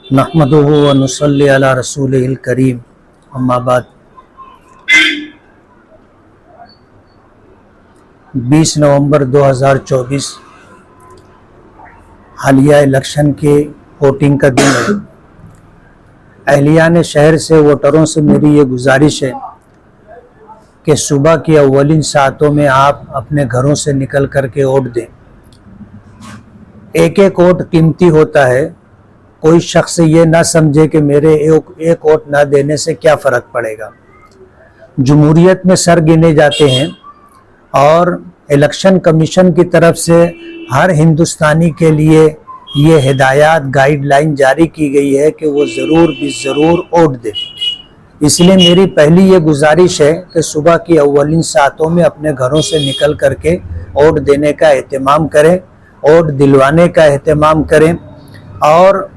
नहमदुहु व नुसल्ली अला रसूलिहिल करीम, अम्मा बाद। 20 नवंबर 2024 हालिया इलेक्शन के वोटिंग का दिन है। अहलियान शहर से वोटरों से मेरी ये गुजारिश है कि सुबह की अव्वलिन सातों में आप अपने घरों से निकल कर के वोट दें। एक एक वोट कीमती होता है। कोई शख्स ये ना समझे कि मेरे एक वोट ना देने से क्या फ़र्क पड़ेगा। जमहूरियत में सर गिने जाते हैं और इलेक्शन कमीशन की तरफ से हर हिंदुस्तानी के लिए ये हिदायत गाइडलाइन जारी की गई है कि वो ज़रूर वोट दे। इसलिए मेरी पहली ये गुजारिश है कि सुबह की अव्वलिन सातों में अपने घरों से निकल करके वोट देने का एहतमाम करें, वोट दिलवाने का एहतमाम करें और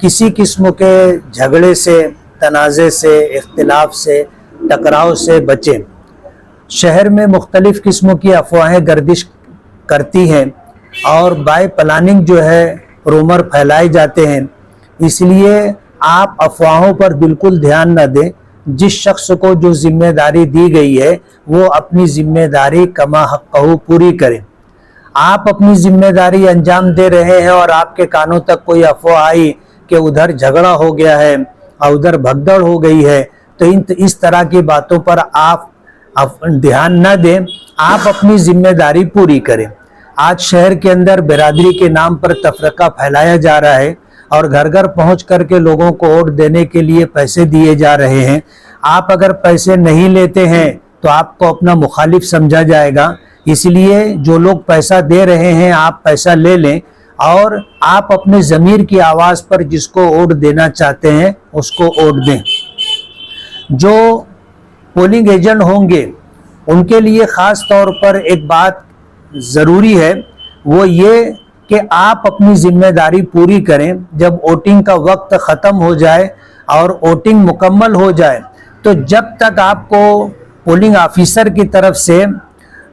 किसी किस्म के झगड़े से, तनाज़े से, इख्तिलाफ से, टकराव से बचें। शहर में मुख्तलिफ़ किस्मों की अफवाहें गर्दिश करती हैं और बाय प्लानिंग जो है रूमर फैलाए जाते हैं। इसलिए आप अफवाहों पर बिल्कुल ध्यान न दें। जिस शख्स को जो जिम्मेदारी दी गई है वो अपनी जिम्मेदारी कमा हक़्क़हू पूरी करें। आप अपनी जिम्मेदारी अंजाम दे रहे हैं और आपके कानों तक कोई अफवाह आई कि उधर झगड़ा हो गया है और उधर भगदड़ हो गई है, तो इस तरह की बातों पर आप ध्यान न दें। आप अपनी जिम्मेदारी पूरी करें। आज शहर के अंदर बिरादरी के नाम पर तफरका फैलाया जा रहा है और घर घर पहुंच करके लोगों को वोट देने के लिए पैसे दिए जा रहे हैं। आप अगर पैसे नहीं लेते हैं तो आपको अपना मुखालिफ समझा जाएगा। इसलिए जो लोग पैसा दे रहे हैं आप पैसा ले लें और आप अपने ज़मीर की आवाज़ पर जिसको वोट देना चाहते हैं उसको वोट दें। जो पोलिंग एजेंट होंगे उनके लिए ख़ास तौर पर एक बात ज़रूरी है, वो ये कि आप अपनी ज़िम्मेदारी पूरी करें। जब वोटिंग का वक्त ख़त्म हो जाए और वोटिंग मुकम्मल हो जाए तो जब तक आपको पोलिंग ऑफिसर की तरफ से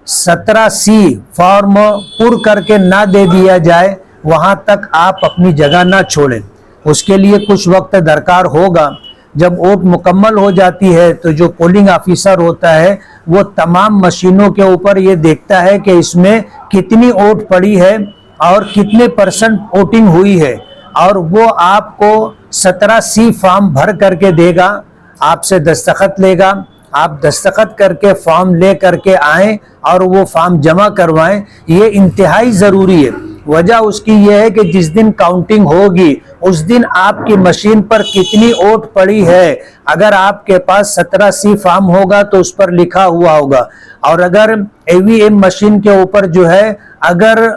17C फॉर्म पुर करके ना दे दिया जाए वहाँ तक आप अपनी जगह ना छोड़ें। उसके लिए कुछ वक्त दरकार होगा। जब वोट मुकम्मल हो जाती है तो जो पोलिंग ऑफिसर होता है वो तमाम मशीनों के ऊपर ये देखता है कि इसमें कितनी वोट पड़ी है और कितने % वोटिंग हुई है और वो आपको 17C फॉर्म भर करके देगा, आपसे दस्तखत लेगा। आप दस्तखत करके फॉर्म ले करके आएँ और वो फॉर्म जमा करवाएं। ये इंतहाई ज़रूरी है। वजह उसकी ये है कि जिस दिन काउंटिंग होगी उस दिन आपकी मशीन पर कितनी वोट पड़ी है, अगर आपके पास 17C फॉर्म होगा तो उस पर लिखा हुआ होगा और अगर EVM मशीन के ऊपर जो है अगर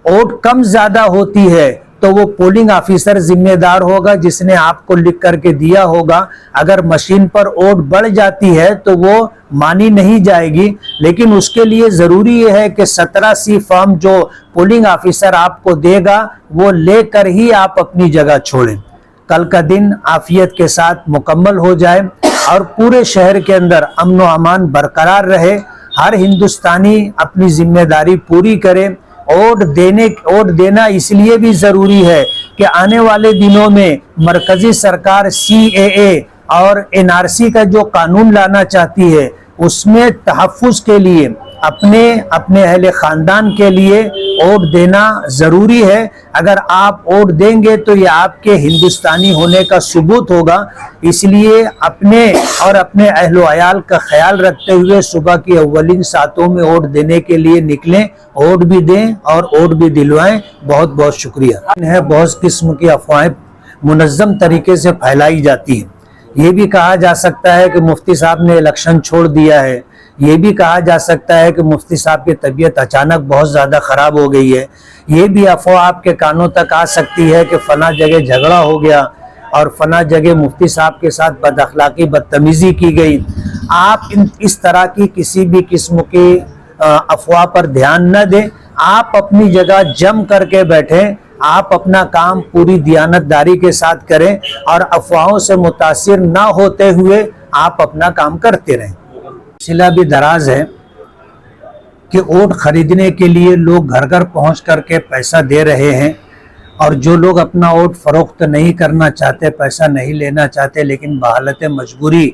वोट कम ज़्यादा होती है तो वो पोलिंग ऑफिसर जिम्मेदार होगा जिसने आपको लिख करके दिया होगा। अगर मशीन पर वोट बढ़ जाती है तो वो मानी नहीं जाएगी, लेकिन उसके लिए ज़रूरी है कि 17C फॉर्म जो पोलिंग ऑफिसर आपको देगा वो लेकर ही आप अपनी जगह छोड़ें। कल का दिन आफियत के साथ मुकम्मल हो जाए और पूरे शहर के अंदर अमन व अमान बरकरार रहे। हर हिंदुस्तानी अपनी जिम्मेदारी पूरी करे। वोट देना इसलिए भी ज़रूरी है कि आने वाले दिनों में मरकज़ी सरकार CAA और NRC का जो कानून लाना चाहती है उसमें तहफ़्फ़ुज़ के लिए अपने अहले ख़ानदान के लिए वोट देना ज़रूरी है। अगर आप वोट देंगे तो ये आपके हिंदुस्तानी होने का सबूत होगा। इसलिए अपने और अपने अहलो अयाल का ख्याल रखते हुए सुबह की अव्वलिन सातों में वोट देने के लिए निकलें, वोट भी दें और वोट भी दिलवाएं। बहुत बहुत शुक्रिया। बहुत किस्म की अफवाहें मुनज़्ज़म तरीके से फैलाई जाती हैं। ये भी कहा जा सकता है कि मुफ्ती साहब ने इलेक्शन छोड़ दिया है। ये भी कहा जा सकता है कि मुफ्ती साहब की तबीयत अचानक बहुत ज़्यादा ख़राब हो गई है। ये भी अफवाह आपके कानों तक आ सकती है कि फ़ना जगह झगड़ा हो गया और फ़ना जगह मुफ्ती साहब के साथ बदअखलाक़ी बदतमीज़ी की गई। आप इस तरह की किसी भी किस्म की अफवाह पर ध्यान न दें। आप अपनी जगह जम करके बैठें। आप अपना काम पूरी दियानतदारी के साथ करें और अफवाहों से मुतासिर ना होते हुए आप अपना काम करते रहें। सिलसिला भी दराज है कि वोट खरीदने के लिए लोग घर घर पहुंच करके पैसा दे रहे हैं اور جو لوگ اپنا ووٹ فروخت نہیں کرنا چاہتے، پیسہ نہیں لینا چاہتے، لیکن بحالت مجبوری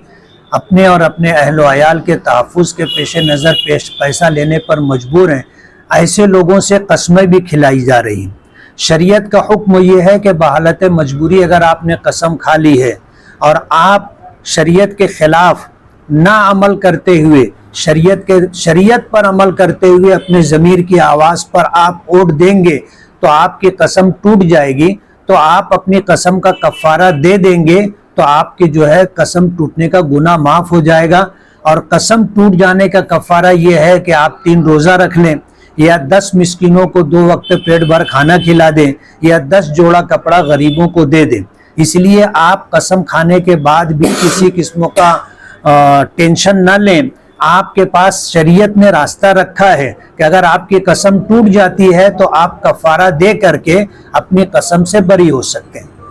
اپنے اور اپنے اہل و عیال کے تحفظ کے پیش نظر پیسہ لینے پر مجبور ہیں، ایسے لوگوں سے قسمیں بھی کھلائی جا رہی ہیں۔ شریعت کا حکم یہ ہے کہ بحالت مجبوری اگر آپ نے قسم کھا لی ہے اور آپ شریعت کے خلاف نہ عمل کرتے ہوئے، شریعت پر عمل کرتے ہوئے اپنے ضمیر کی آواز پر آپ ووٹ دیں گے تو آپ کی قسم ٹوٹ جائے گی، تو آپ اپنی قسم کا کفارہ دے دیں گے تو آپ کی جو ہے قسم ٹوٹنے کا گناہ معاف ہو جائے گا۔ اور قسم ٹوٹ جانے کا کفارہ یہ ہے کہ آپ 3 روزہ رکھ لیں، یا 10 مسکینوں کو 2 وقت پیٹ بھر کھانا کھلا دیں، یا 10 جوڑا کپڑا غریبوں کو دے دیں۔ اس لیے آپ قسم کھانے کے بعد بھی کسی قسم کا ٹینشن نہ لیں۔ آپ کے پاس شریعت نے راستہ رکھا ہے کہ اگر آپ کی قسم ٹوٹ جاتی ہے تو آپ کفارہ دے کر کے اپنی قسم سے بری ہو سکتے ہیں۔